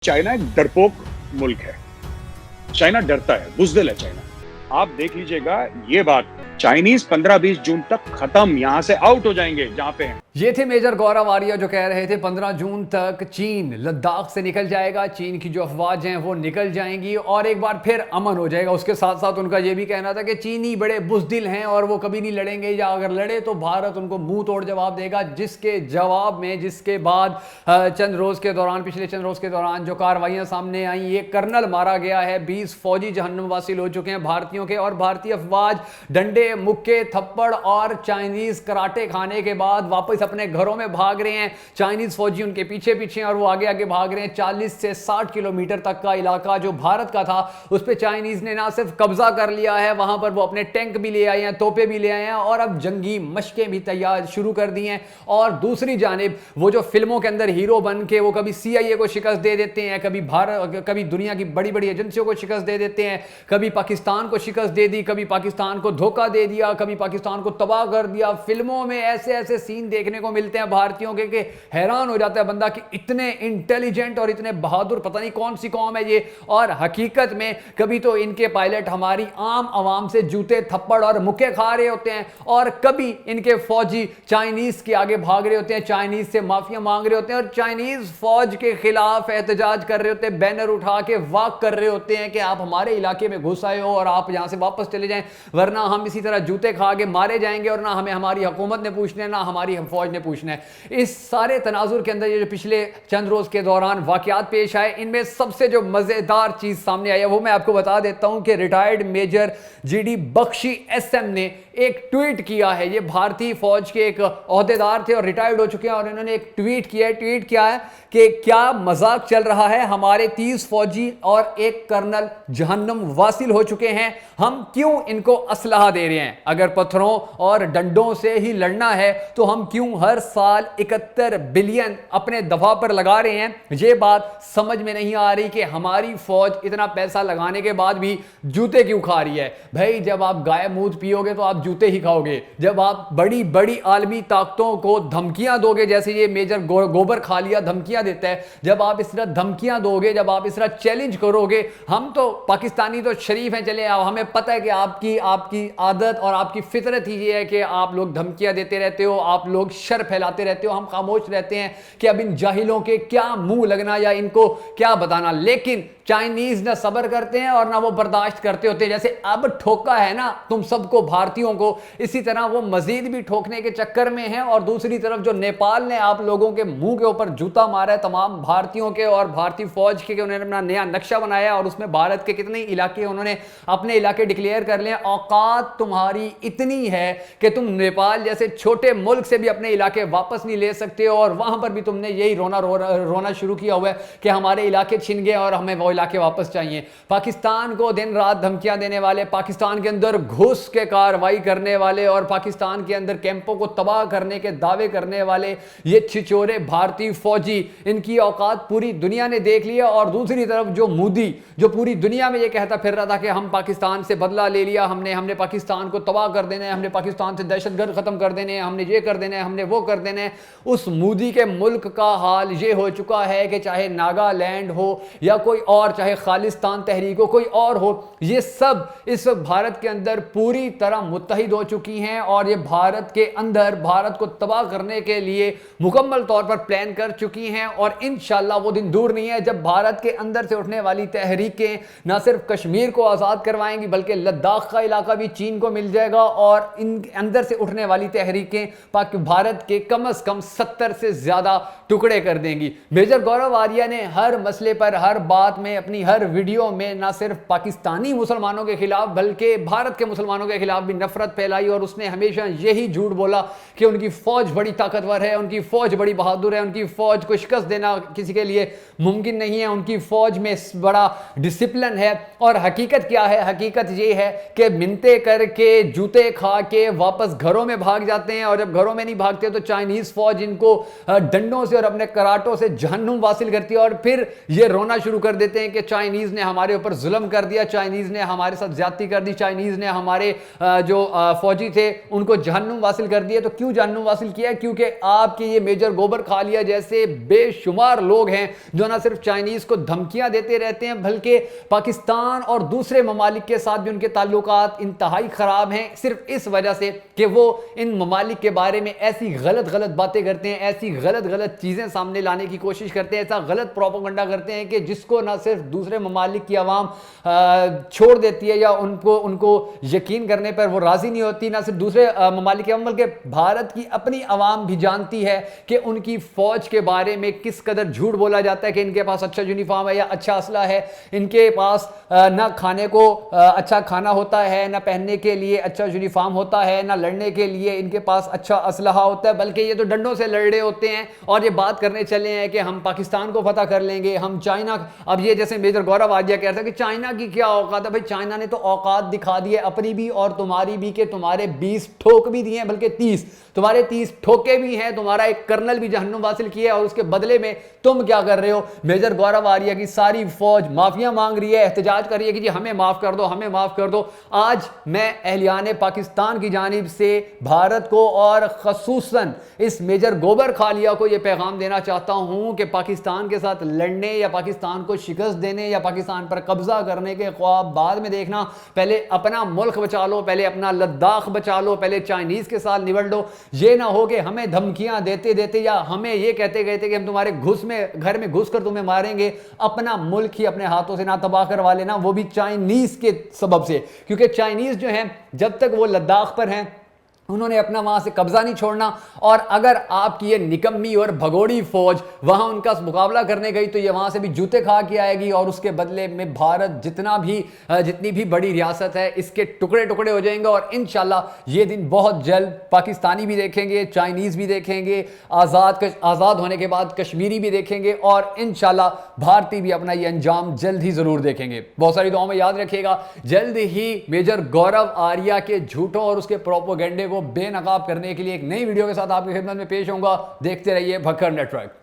China एक डरपोक मुल्क है। चाइना डरता है, बुज़दिल है चाइना। आप देख लीजिएगा ये बात, चाइनीज 15-20 जून तक खत्म, यहां से आउट हो जाएंगे जहां पे हैं। ये थे मेजर गौरव आर्या जो कह रहे थे 15 जून तक चीन लद्दाख से निकल जाएगा, चीन की जो अफवाज हैं वो निकल जाएंगी और एक बार फिर अमन हो जाएगा। उसके साथ साथ उनका ये भी कहना था कि चीनी बड़े बुज़दिल हैं और वो कभी नहीं लड़ेंगे, या अगर लड़े तो भारत उनको मुंह तोड़ जवाब देगा। जिसके जवाब में, जिसके बाद पिछले चंद रोज के दौरान जो कार्रवाइयां सामने आई, ये कर्नल मारा गया है, 20 फौजी जहन्नमवासी हो चुके हैं भारतीयों के, और भारतीय अफवाज डंडे मुक्के थप्पड़ और चाइनीज कराटे खाने के बाद वापस अपने घरों में भाग रहे हैं। चाइनीज फौजी उनके पीछे पीछे और वो आगे आगे भाग रहे हैं। 40 से 60 किलोमीटर तक का इलाका जो भारत का था उस पर चाइनीज ने ना सिर्फ कब्जा कर लिया है, वहां पर वो अपने टैंक भी ले आए हैं, तोपे भी ले आए हैं और अब जंगी मशकें भी तैयार शुरू कर दी हैं। और दूसरी जानिब वो जो फिल्मों के अंदर हीरो बन के वो कभी CIA को शिकस्त दे देते हैं, कभी दुनिया की बड़ी बड़ी एजेंसियों को शिकस्त दे देते हैं, कभी पाकिस्तान को शिकस्त दे दी, कभी पाकिस्तान को धोखा दे दिया, कभी पाकिस्तान को तबाह कर दिया। फिल्मों में ऐसे ऐसे सीन देखने को मिलते हैं भारतीयों के कि हैरान हो जाता है बंदा कि इतने इंटेलिजेंट और इतने बहादुर पता नहीं कौन सी कौम है ये। और हकीकत में कभी तो इनके पायलट हमारी आम आवाम से जूते थप्पड़ और मुक्के खा रहे होते हैं, और कभी इनके फौजी चाइनीज के आगे भाग रहे होते हैं, चाइनीज से माफिया मांग रहे होते हैं और चाइनीज फौज के खिलाफ एहतजाज कर रहे होते हैं, बैनर उठा के वाक कर रहे होते हैं कि आप हमारे इलाके में घुस आए हो और आप यहां से वापस चले जाएं, वरना हम इसी तरह जूते खा के मारे जाएंगे और ना हमें हमारी हुकूमत ने पूछना है ना हमारी फौज ने पूछना है। इस सारे तनाजुर के अंदर ये जो पिछले चंद रोज के दौरान वाकयात पेश आए, इनमें सबसे जो मजेदार चीज सामने आई है वो मैं आपको बता देता हूं कि retired major GD Bakshi SM ने एक ट्वीट किया है। ये भारतीय फौज के एक ओहदेदार थे और रिटायर्ड हो चुके हैं, और इन्होंने एक ट्वीट किया है। ट्वीट किया है कि क्या मजाक चल रहा है, हमारे 30 फौजी और एक कर्नल जहन्नम वासिल हो चुके हैं, हम क्यों इनको असलहा दे रहे हैं? अगर पत्थरों और डंडों से ही लड़ना है तो हम क्यों हर साल 71 बिलियन अपने दफा पर लगा रहे हैं? ये बात समझ में नहीं आ रही कि हमारी फौज इतना पैसा लगाने के बाद भी जूते क्यों खा रही है। भाई जब आप गाय मूत्र पियोगे तो आप जूते ही खाओगे। जब आप बड़ी बड़ी आलमी ताकतों को धमकियां दोगे, जैसे ये मेजर गोबर खा लिया धमकियां देता है, जब आप इस तरह धमकियां दोगे, जब आप इस तरह चैलेंज करोगे, हम तो पाकिस्तानी तो शरीफ हैं, चले हमें पता है कि आपकी आदत और आपकी फितरत ही ये है कि आप लोग धमकियां देते रहते हो, आप लोग शर फैलाते रहते हो, हम खामोश रहते हैं कि अब इन जाहिलों के क्या मुंह लगना या इनको क्या बताना। लेकिन चाइनीज ना सब्र करते हैं और ना वो बर्दाश्त करते होते। जैसे अब ठोका है ना तुम सबको भारतीयों को, इसी तरह वो मजीद भी ठोकने के चक्कर में है। और दूसरी तरफ जो नेपाल ने आप लोगों के मुंह के ऊपर जूता मारा है तमाम भारतीयों के और भारतीय फौज के, उन्होंने अपना नया नक्शा बनाया और उसमें भारत के कितने इलाके उन्होंने अपने इलाके डिक्लेयर कर लिए। औकात तुम्हारी इतनी है कि तुम नेपाल जैसे छोटे मुल्क से भी अपने इलाके वापस नहीं ले सकते हो, और वहां पर भी तुमने यही रोना शुरू किया हुआ है कि हमारे इलाके छिन गए और हमें वो इलाके वापस चाहिए। पाकिस्तान को दिन रात धमकियां देने वाले, पाकिस्तान के अंदर घुस के कार्रवाई करने वाले और पाकिस्तान के अंदर कैंपों को तबाह करने के दावे करने वाले ये छिछोरे भारतीय फौजी, इनकी औकात पूरी दुनिया ने देख लिया। और दूसरी तरफ जो मोदी, जो पूरी दुनिया में ये कहता फिर रहा था कि हम पाकिस्तान से बदला ले लिया, हमने पाकिस्तान को तबाह कर देना है, हमने पाकिस्तान से दहशतगर्द खत्म कर देने हैं, हमने ये कर देना है, हमने वो कर देना है। उस मोदी के मुल्क का हाल ये हो चुका है कि चाहे नागालैंड हो या कोई और, चाहे खालिस्तान तहरीक हो, कोई और हो, ये सब इस वक्त भारत के अंदर पूरी तरह मुत्तहिद हो चुकी हैं और ये भारत के अंदर भारत को तबाह करने के लिए मुकम्मल तौर पर प्लान कर चुकी हैं। और इंशाल्लाह वो दिन दूर नहीं है जब भारत के अंदर से उठने वाली तहरीकें न सिर्फ कश्मीर को आज़ाद करवाएंगी बल्कि लद्दाख का इलाका भी चीन को मिल जाएगा, और इन अंदर से उठने वाली तहरीकें भारत के कम से कम 70 से ज्यादा टुकड़े कर देंगी। मेजर गौरव आर्या ने हर मसले पर, हर बात में, अपनी हर वीडियो में न सिर्फ पाकिस्तानी मुसलमानों के खिलाफ बल्कि भारत के मुसलमानों के खिलाफ भी नफरत फैलाई, और उसने हमेशा यही झूठ बोला कि उनकी फौज बड़ी ताकतवर है, उनकी फौज बड़ी बहादुर है, उनकी फौज को शिकस्त देना किसी के लिए मुमकिन नहीं है, उनकी फौज में बड़ा डिसिप्लिन है। और हकीकत क्या है? हकीकत ये है कि मिन्नतें करके जूते खा के वापस घरों में भाग जाते हैं, और जब घरों में नहीं भागते तो चाइनीज फौज इनको डंडों से और अपने कराटों से जहन्नुम वासिल करती है, और फिर ये रोना शुरू कर देते हैं कि चाइनीज ने हमारे ऊपर जुल्म कर दिया, चाइनीज ने हमारे साथ ज्यादती कर दी, चाइनीज ने हमारे जो फौजी थे उनको जहन्नुम वासिल कर दिया। तो क्यों जहन्नुम वासिल किया? क्योंकि आपके ये मेजर गोबर खालिया जैसे बेशुमार लोग हैं जो ना सिर्फ चाइनीज को धमकियां देते रहते हैं बल्कि पाकिस्तान और दूसरे ममालिक के साथ भी उनके ताल्लुकात इंतहाई खराब हैं, सिर्फ इस वजह से कि वो इन ममालिक के बारे में ऐसी गलत बातें करते हैं, ऐसी गलत चीजें सामने लाने की कोशिश करते हैं, ऐसा गलत प्रोपेगेंडा करते हैं कि जिसको ना सिर्फ दूसरे ममालिक की आवाम छोड़ देती है या उनको यकीन करने पर वो राजी नहीं होती, ना सिर्फ दूसरे ममालिक की आवाम बल्कि भारत की अपनी आवाम भी जानती है कि उनकी फौज के बारे में किस कदर झूठ बोला जाता है कि इनके पास अच्छा यूनिफॉर्म है या अच्छा असला है, इनके पास ना खाने को अच्छा खाना होता है, ना पहनने के लिए अच्छा यूनिफॉर्म होता है, ना लड़ने के लिए इनके पास अच्छा असलहा होता है, बल्कि ये तो डंडों से लड़ रहे होते हैं और ये बात करने चले हैं कि हम पाकिस्तान को फतह कर लेंगे, हम चाइना। अब ये जैसे मेजर गौरव आर्या कह रहा था कि चाइना की क्या औकात है। भाई चाइना ने तो औकात दिखा दी है अपनी भी और तुम्हारी भी कि तुम्हारे 20 ठोक भी दिए हैं, बल्कि 30 तुम्हारे 30 ठोके भी हैं, तुम्हारा एक कर्नल भी जहन्नुम हासिल किया और उसके बदले में तुम क्या कर रहे हो? मेजर गौरव आर्या की सारी फौज माफिया मांग रही है, एहतजाज कर रही है कि जी हमें माफ कर दो, हमें माफ कर दो। आज मैं अहलियाने पाकिस्तान की जानिब से भारत को और खसूसन इस मेजर गोबर खालिया को यह पैगाम देना चाहता हूं कि पाकिस्तान के साथ लड़ने या पाकिस्तान को शिकस्त देने या पाकिस्तान पर कब्जा करने के ख्वाब बाद में देखना, पहले अपना मुल्क बचा लो, पहले अपना लद्दाख बचा लो, पहले चाइनीज के साथ निबड़ लो। ये ना हो कि हमें धमकियां देते देते या हमें ये कहते गए थे कि हम तुम्हारे घर में घुस कर तुम्हें मारेंगे, अपना मुल्क ही अपने हाथों से ना तबाह करवा लेना, वो भी चाइनीज के सबब से। क्योंकि चाइनीज जो है जब तक वो लद्दाख पर हैं उन्होंने अपना वहां से कब्जा नहीं छोड़ना, और अगर आपकी ये निकम्मी और भगोड़ी फौज वहां उनका मुकाबला करने गई तो ये वहां से भी जूते खा के आएगी और उसके बदले में भारत जितनी भी बड़ी रियासत है इसके टुकड़े टुकड़े हो जाएंगे। और इंशाल्लाह ये दिन बहुत जल्द पाकिस्तानी भी देखेंगे, चाइनीज भी देखेंगे, आज़ाद होने के बाद कश्मीरी भी देखेंगे और इंशाल्लाह भारतीय भी अपना ये अंजाम जल्द ही जरूर देखेंगे। बहुत सारी दुआओं में याद रखिएगा, जल्द ही मेजर गौरव आर्या के झूठों और उसके प्रोपोगेंडे को बेनकाब करने के लिए एक नई वीडियो के साथ आपकी खिदमत में पेश होऊंगा। देखते रहिए भक्कर नेटवर्क।